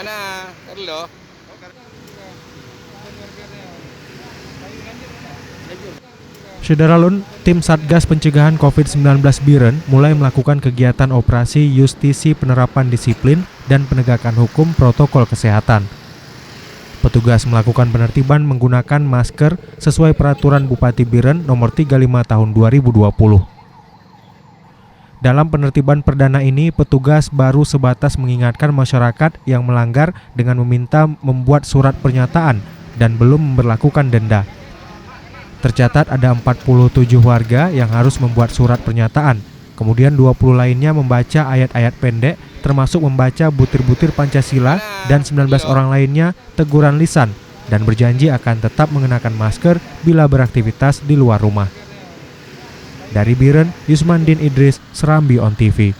Mana? Carlo? Syederalun, tim Satgas Pencegahan COVID-19 Biren mulai melakukan kegiatan operasi justisi penerapan disiplin dan penegakan hukum protokol kesehatan. Petugas melakukan penertiban menggunakan masker sesuai peraturan Bupati Biren nomor 35 tahun 2020. Dalam penertiban perdana ini, petugas baru sebatas mengingatkan masyarakat yang melanggar dengan meminta membuat surat pernyataan dan belum memberlakukan denda. Tercatat ada 47 warga yang harus membuat surat pernyataan, kemudian 20 lainnya membaca ayat-ayat pendek termasuk membaca butir-butir Pancasila dan 19 orang lainnya teguran lisan dan berjanji akan tetap mengenakan masker bila beraktivitas di luar rumah. Dari Biren, Yusmandin Idris, Serambi On TV.